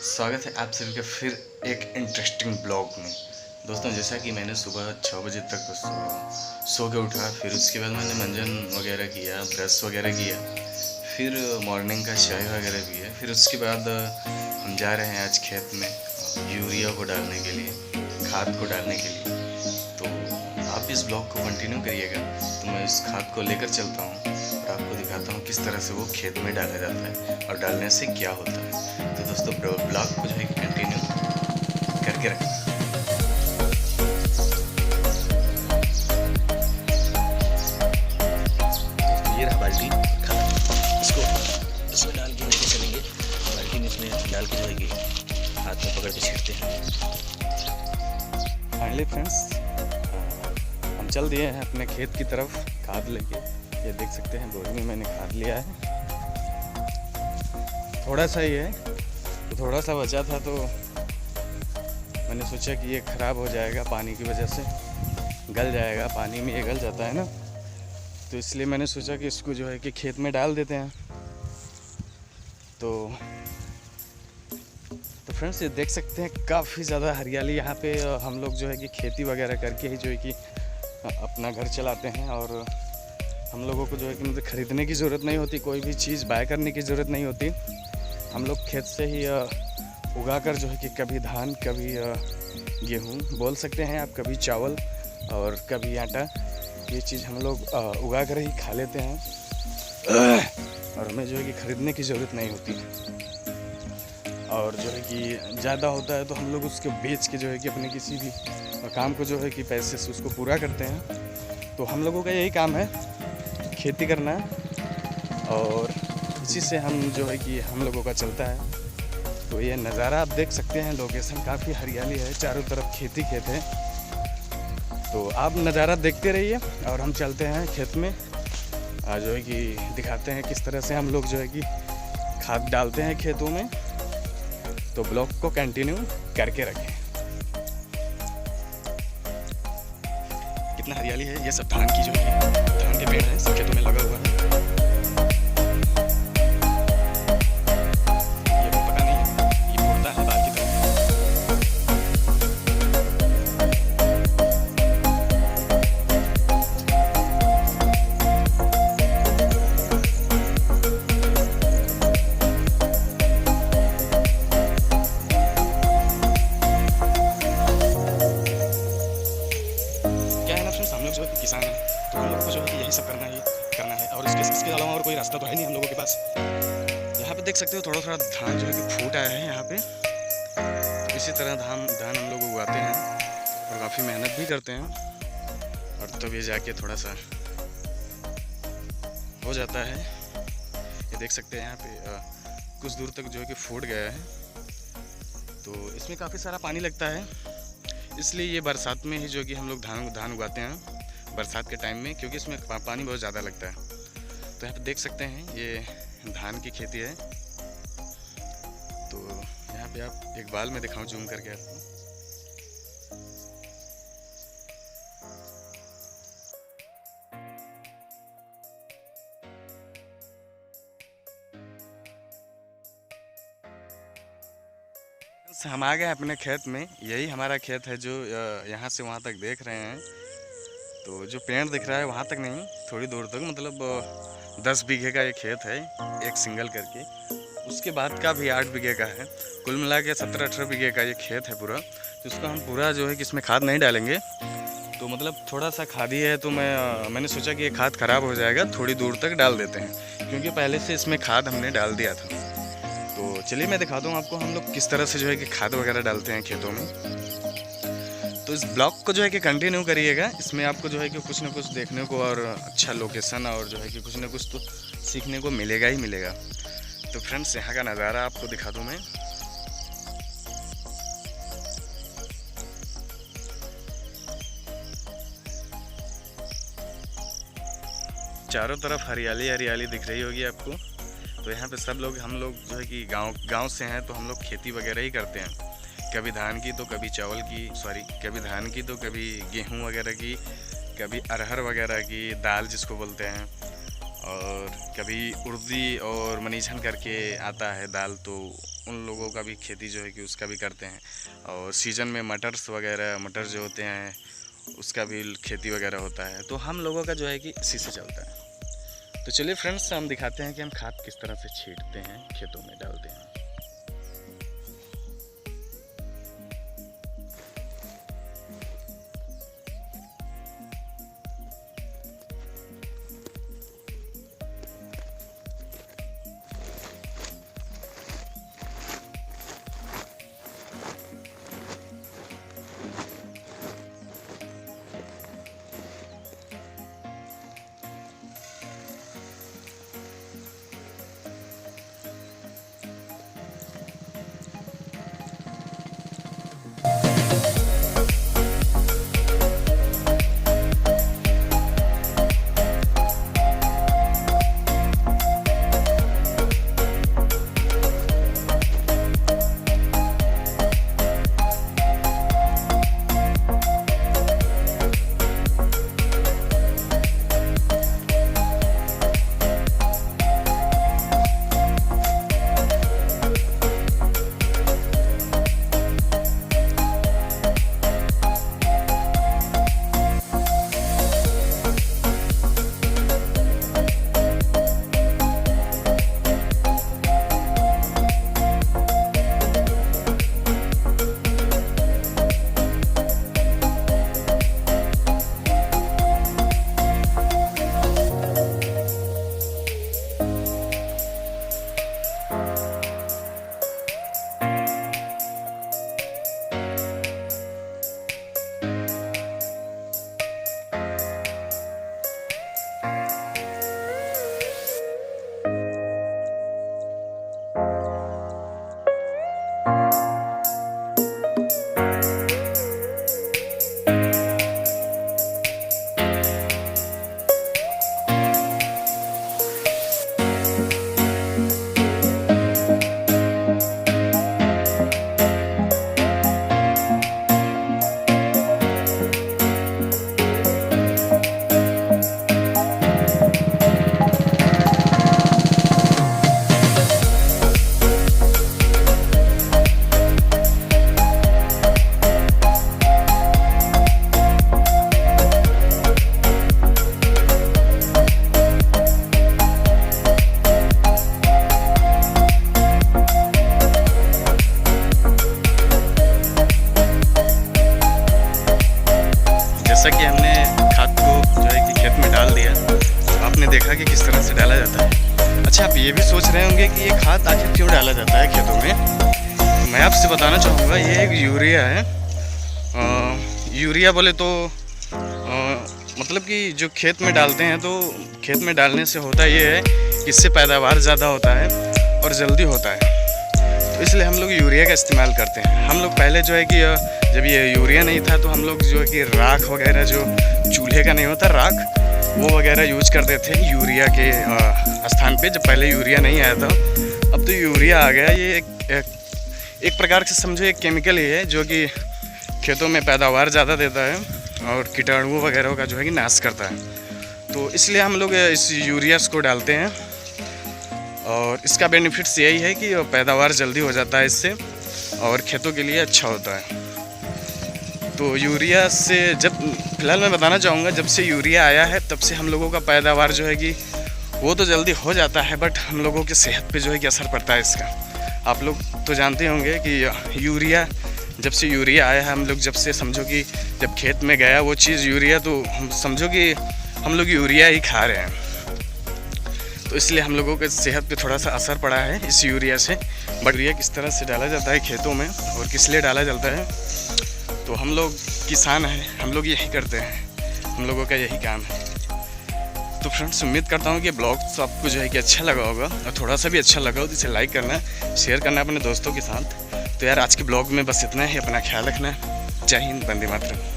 स्वागत है आप सभी का फिर एक इंटरेस्टिंग ब्लॉग में। दोस्तों, जैसा कि मैंने सुबह 6 बजे तक सो के उठा, फिर उसके बाद मैंने मंजन वगैरह किया, ब्रश वगैरह किया, फिर मॉर्निंग का चाय वगैरह पिया। फिर उसके बाद हम जा रहे हैं आज खेत में यूरिया को डालने के लिए, खाद को डालने के लिए। तो आप इस ब्लॉग को कंटिन्यू करिएगा, तो मैं इस खाद को लेकर चलता हूँ और आपको दिखाता हूँ किस तरह से वो खेत में डाला जाता है और डालने से क्या होता है। तो दोस्तों, ब्लॉग को जो है कंटिन्यू करके रखें। ये रहा बाल्टी खाद, इसको इसमें डाल के नीचे चलेंगे। बाल्टी में इसमें डाल के जो है कि हाथ में पकड़ के छींटते हैं। फाइनली फ्रेंड्स, हम चल दिए हैं अपने खेत की तरफ खाद लेके। ये देख सकते हैं बोरी में मैंने खाद लिया है। थोड़ा सा ही है, तो थोड़ा सा बचा था, तो मैंने सोचा कि ये ख़राब हो जाएगा, पानी की वजह से गल जाएगा, पानी में ये गल जाता है ना, तो इसलिए मैंने सोचा कि इसको जो है कि खेत में डाल देते हैं। तो फ्रेंड्स, ये देख सकते हैं काफ़ी ज़्यादा हरियाली यहाँ पे। हम लोग जो है कि खेती वगैरह करके ही जो है कि अपना घर चलाते हैं, और हम लोगों को जो है कि मतलब ख़रीदने की ज़रूरत नहीं होती, कोई भी चीज़ बाय करने की ज़रूरत नहीं होती। हम लोग खेत से ही उगा कर जो है कि कभी धान, कभी गेहूँ बोल सकते हैं आप, कभी चावल और कभी आटा, ये चीज़ हम लोग उगा कर ही खा लेते हैं, और हमें जो है कि ख़रीदने की ज़रूरत नहीं होती। और जो है कि ज़्यादा होता है तो हम लोग उसको बेच के जो है कि अपने किसी भी काम को जो है कि पैसे से उसको पूरा करते हैं। तो हम लोगों का यही काम है, खेती करना, और इसी से हम जो है कि हम लोगों का चलता है। तो ये नज़ारा आप देख सकते हैं, लोकेशन काफ़ी हरियाली है, चारों तरफ खेती खेत है। तो आप नज़ारा देखते रहिए और हम चलते हैं खेत में, जो है कि दिखाते हैं किस तरह से हम लोग जो है कि खाद डालते हैं खेतों में। तो ब्लॉग को कंटिन्यू करके रखें। कितना हरियाली है, ये सब धान की जो है धान के पेड़ हैं, सब खेतों में लगा हुआ है। ये तो पता नहीं है, ये मुड़ता है बाल की तरफ। क्या है ना फ्रेंड्स, हम लोग जो है कि किसान हैं, तो हम लोग को जो है कि यही सब करना है, और इसके अलावा और कोई रास्ता तो है नहीं हम लोगों के पास। यहाँ पे देख सकते हो थोड़ा थोड़ा धान जो है कि फूट आया है यहाँ पे। तो इसी तरह धान हम लोग उगाते हैं और काफ़ी मेहनत भी करते हैं, और तब ये जाके थोड़ा सा हो जाता है। ये देख सकते हैं यहाँ पे कुछ दूर तक जो है कि फूट गया है। तो इसमें काफ़ी सारा पानी लगता है, इसलिए ये बरसात में ही जो कि हम लोग धान उगाते हैं, बरसात के टाइम में, क्योंकि इसमें पानी बहुत ज़्यादा लगता है। तो यहाँ पे देख सकते हैं ये धान की खेती है। तो यहाँ पे आप एक बाल में दिखाऊं जूम करके आपको। हम आ गए अपने खेत में, यही हमारा खेत है जो यहाँ से वहाँ तक देख रहे हैं। तो जो पेड़ दिख रहा है वहाँ तक नहीं, थोड़ी दूर तक, मतलब 10 बीघे का ये खेत है, एक सिंगल करके। उसके बाद का भी 8 बीघे का है, कुल मिला के 17-18 बीघे का ये खेत है पूरा। तो उसको हम पूरा जो है कि इसमें खाद नहीं डालेंगे, तो मतलब थोड़ा सा खाद ही है। तो मैंने सोचा कि ये खाद ख़राब हो जाएगा, थोड़ी दूर तक डाल देते हैं, क्योंकि पहले से इसमें खाद हमने डाल दिया था। तो चलिए मैं दिखाता हूँ आपको हम लोग किस तरह से जो है कि खाद वगैरह डालते हैं खेतों में। तो इस ब्लॉग को जो है कि कंटिन्यू करिएगा, इसमें आपको जो है कि कुछ ना कुछ देखने को, और अच्छा लोकेशन, और जो है कि कुछ ना कुछ तो सीखने को मिलेगा ही मिलेगा। तो फ्रेंड्स, यहाँ का नज़ारा आपको दिखा दूँ मैं। चारों तरफ हरियाली हरियाली दिख रही होगी आपको। तो यहाँ पे सब लोग, हम लोग जो है कि गांव से हैं, तो हम लोग खेती वगैरह ही करते हैं, कभी धान की तो कभी चावल की, कभी धान की तो कभी गेहूं वगैरह की, कभी अरहर वगैरह की, दाल जिसको बोलते हैं, और कभी उर्दी और मनीझन करके आता है दाल, तो उन लोगों का भी खेती जो है कि उसका भी करते हैं। और सीज़न में मटर्स वगैरह, मटर जो होते हैं उसका भी खेती वगैरह होता है। तो हम लोगों का जो है कि इसी से चलता है। तो चलिए फ्रेंड्स, हम दिखाते हैं कि हम खाद किस तरह से छींटते हैं, खेतों में डालते हैं। जैसा कि हमने खाद को जो है कि खेत में डाल दिया, तो आपने देखा कि किस तरह से डाला जाता है। अच्छा, आप ये भी सोच रहे होंगे कि ये खाद आखिर क्यों डाला जाता है खेतों में। तो मैं आपसे बताना चाहूँगा, ये एक यूरिया है। यूरिया बोले तो मतलब कि जो खेत में डालते हैं, तो खेत में डालने से होता ये है कि इससे पैदावार ज़्यादा होता है और जल्दी होता है। तो इसलिए हम लोग यूरिया का इस्तेमाल करते हैं। हम लोग पहले जो है कि जब ये यूरिया नहीं था तो हम लोग जो है कि राख वगैरह, जो चूल्हे का नहीं होता राख, वो वगैरह यूज करते थे यूरिया के स्थान पे, जब पहले यूरिया नहीं आया था। अब तो यूरिया आ गया। ये एक प्रकार से समझो एक केमिकल ही है जो कि खेतों में पैदावार ज़्यादा देता है और कीटाणुओं वगैरह का जो है कि नाश करता है। तो इसलिए हम लोग इस यूरिया को डालते हैं और इसका बेनिफिट्स यही है कि पैदावार जल्दी हो जाता है इससे और खेतों के लिए अच्छा होता है। तो यूरिया से जब फिलहाल मैं बताना चाहूँगा, जब से यूरिया आया है तब से हम लोगों का पैदावार जो है कि वो तो जल्दी हो जाता है, बट हम लोगों की सेहत पे जो है कि असर पड़ता है इसका। आप लोग तो जानते होंगे कि यूरिया, जब से यूरिया आया है, हम लोग जब से समझो कि जब खेत में गया वो चीज़ यूरिया, तो हम समझो कि हम लोग यूरिया ही खा रहे हैं। तो इसलिए हम लोगों के सेहत पे थोड़ा सा असर पड़ा है इस यूरिया से। बट यूरिया किस तरह से डाला जाता है खेतों में और किस लिए डाला जाता है, तो हम लोग किसान हैं, हम लोग यही करते हैं, हम लोगों का यही काम है। तो फ्रेंड्स, उम्मीद करता हूँ कि ब्लॉग आपको जो है कि अच्छा लगा होगा, और थोड़ा सा भी अच्छा लगा हो तो इसे लाइक करना, शेयर करना अपने दोस्तों के साथ। तो यार आज के ब्लॉग में बस इतना ही। अपना ख्याल रखना। जय हिंद, वंदे मातरम।